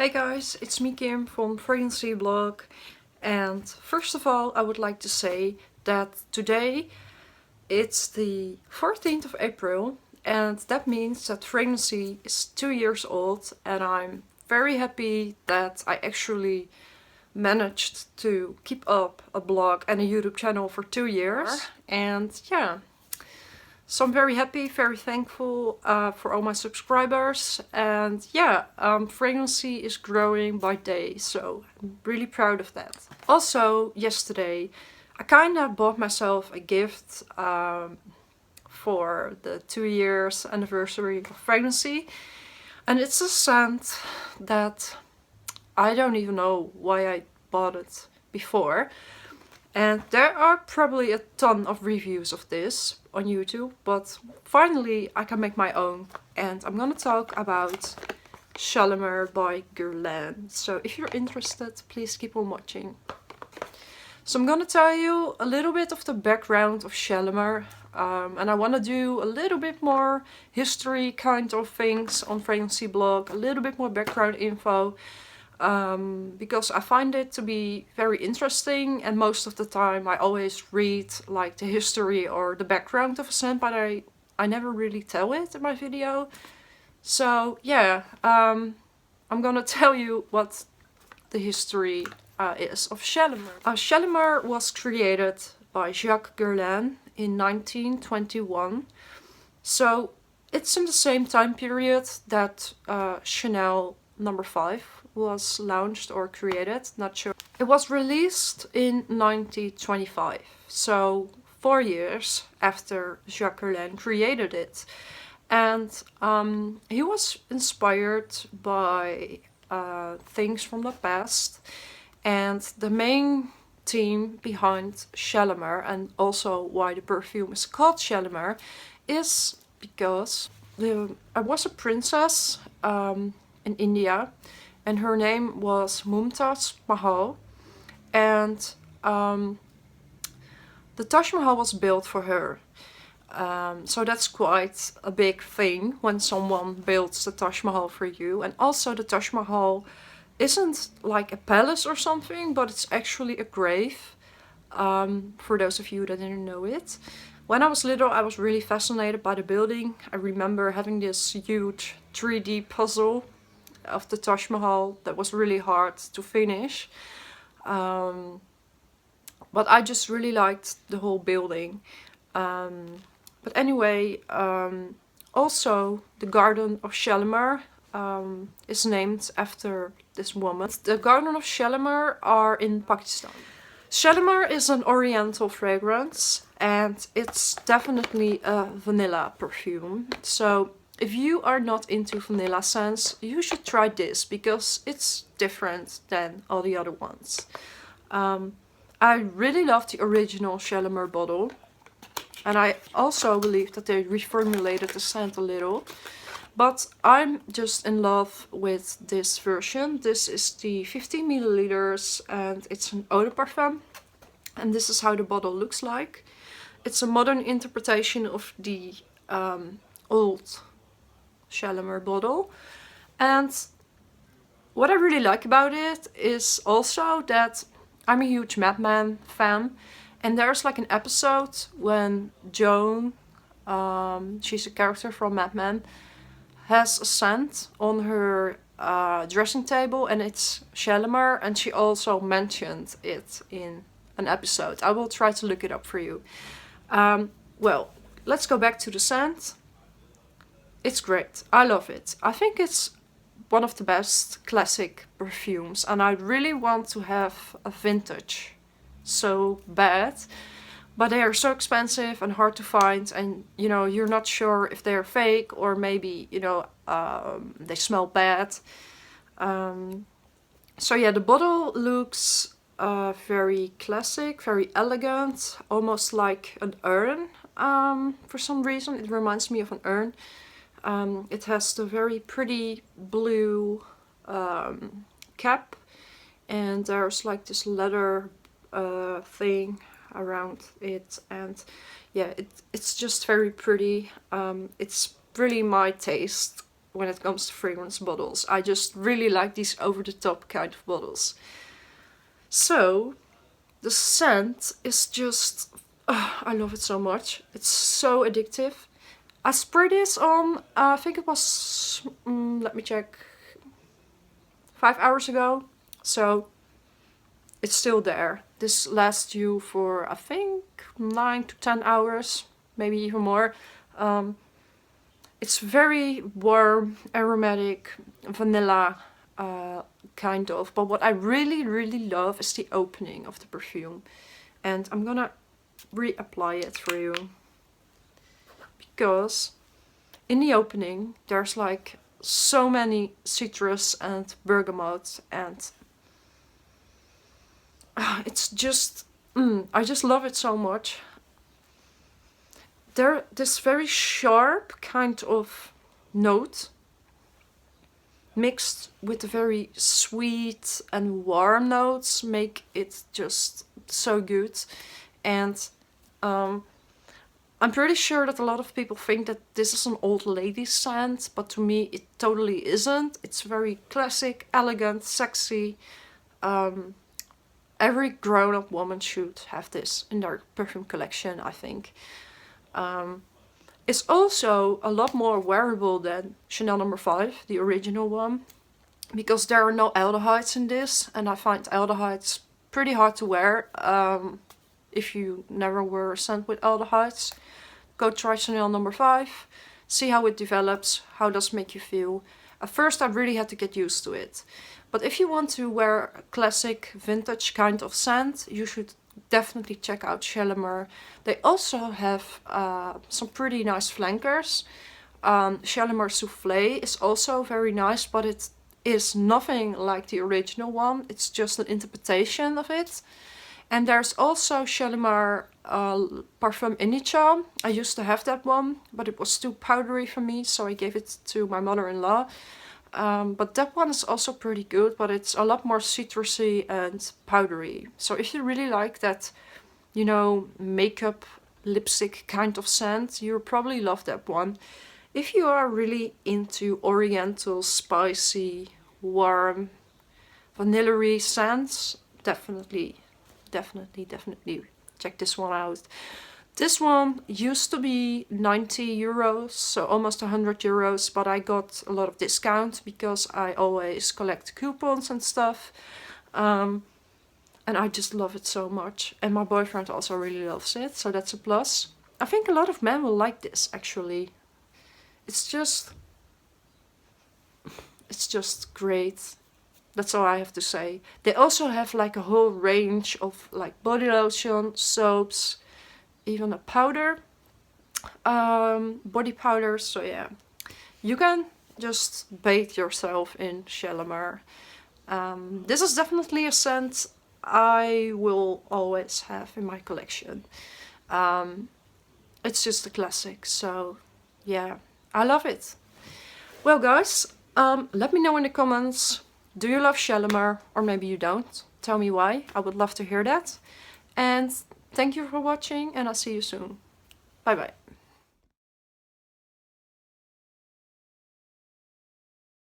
Hey guys, it's me Kim from Fragrancy blog, and first of all I would like to say that today it's the 14th of April and that means that Fragrancy is 2 years old, and I'm very happy that I actually managed to keep up a blog and a YouTube channel for 2 years. And yeah, so I'm very happy, very thankful for all my subscribers, and yeah, Fragrancy is growing by day, so I'm really proud of that. Also, yesterday I kinda bought myself a gift for the 2 years anniversary of Fragrancy, and it's a scent that I don't even know why I bought it before. And there are probably a ton of reviews of this on YouTube, but finally I can make my own. And I'm gonna talk about Shalimar by Guerlain. So if you're interested, please keep on watching. So I'm gonna tell you a little bit of the background of Shalimar. And I want to do a little bit more history kind of things on Fragrancy blog, a little bit more background info. Because I find it to be very interesting, and most of the time I always read like the history or the background of a scent, but I never really tell it in my video. So yeah, I'm gonna tell you what the history is of Shalimar. Shalimar was created by Jacques Guerlain in 1921. So it's in the same time period that Chanel No. 5 was launched or created, not sure. It was released in 1925, so 4 years after Jacques Guerlain created it. And he was inspired by things from the past, and the main theme behind Shalimar, and also why the perfume is called Shalimar, is because I was a princess in India, and her name was Mumtaz Mahal, and the Taj Mahal was built for her. So that's quite a big thing when someone builds the Taj Mahal for you. And also the Taj Mahal isn't like a palace or something, but it's actually a grave, for those of you that didn't know it. When I was little, I was really fascinated by the building. I remember having this huge 3D puzzle of the Taj Mahal that was really hard to finish. But I just really liked the whole building. But anyway, also the Garden of Shalimar is named after this woman. The Garden of Shalimar are in Pakistan. Shalimar is an oriental fragrance, and it's definitely a vanilla perfume. So if you are not into vanilla scents, you should try this because it's different than all the other ones. I really love the original Shalimar bottle, and I also believe that they reformulated the scent a little. But I'm just in love with this version. This is the 50 milliliters and it's an eau de parfum. And this is how the bottle looks like. It's a modern interpretation of the old Shalimar bottle. And what I really like about it is also that I'm a huge Mad Men fan. And there's like an episode when Joan, she's a character from Mad Men, has a scent on her dressing table, and it's Shalimar, and she also mentioned it in an episode. I will try to look it up for you. Well, let's go back to the scent. It's great. I love it. I think it's one of the best classic perfumes, and I really want to have a vintage so bad. But they are so expensive and hard to find, and you know, you're not sure if they're fake or maybe, you know, they smell bad. So yeah, the bottle looks very classic, very elegant, almost like an urn. For some reason it reminds me of an urn. It has the very pretty blue cap, and there's like this leather thing around it, and yeah, it's just very pretty. It's really my taste when it comes to fragrance bottles. I just really like these over-the-top kind of bottles. So the scent is just, I love it so much. It's so addictive. I sprayed this on, I think it was, let me check, 5 hours ago. So it's still there. This lasts you for, I think, 9 to 10 hours, maybe even more. It's very warm, aromatic, vanilla kind of. But what I really, really love is the opening of the perfume. And I'm gonna reapply it for you. Because in the opening there's like so many citrus and bergamot, and it's just, I just love it so much. This very sharp kind of note mixed with the very sweet and warm notes make it just so good. And I'm pretty sure that a lot of people think that this is an old lady scent, but to me it totally isn't. It's very classic, elegant, sexy. Every grown-up woman should have this in their perfume collection, I think. It's also a lot more wearable than Chanel No. 5, the original one, because there are no aldehydes in this, and I find aldehydes pretty hard to wear. If you never wear a scent with aldehydes, go try Chanel No. 5, see how it develops, how does it make you feel. At first I really had to get used to it. But if you want to wear a classic vintage kind of scent, you should definitely check out Shalimar. They also have some pretty nice flankers. Shalimar Soufflé is also very nice, but it is nothing like the original one. It's just an interpretation of it. And there's also Shalimar Parfum Initial. I used to have that one, but it was too powdery for me, so I gave it to my mother-in-law. But that one is also pretty good, but it's a lot more citrusy and powdery. So if you really like that, you know, makeup, lipstick kind of scent, you'll probably love that one. If you are really into oriental, spicy, warm, vanilla-y scents, definitely check this one out. This one used to be 90 euros, so almost 100 euros, but I got a lot of discount because I always collect coupons and stuff. And I just love it so much. And my boyfriend also really loves it, so that's a plus. I think a lot of men will like this, actually. It's just great. That's all I have to say. They also have like a whole range of like body lotion, soaps, even a powder, body powder. So yeah, you can just bathe yourself in Shalimar. This is definitely a scent I will always have in my collection. It's just a classic, so yeah, I love it. Well guys, let me know in the comments, do you love Shalimar, or maybe you don't? Tell me why, I would love to hear that. And thank you for watching, and I'll see you soon. Bye bye.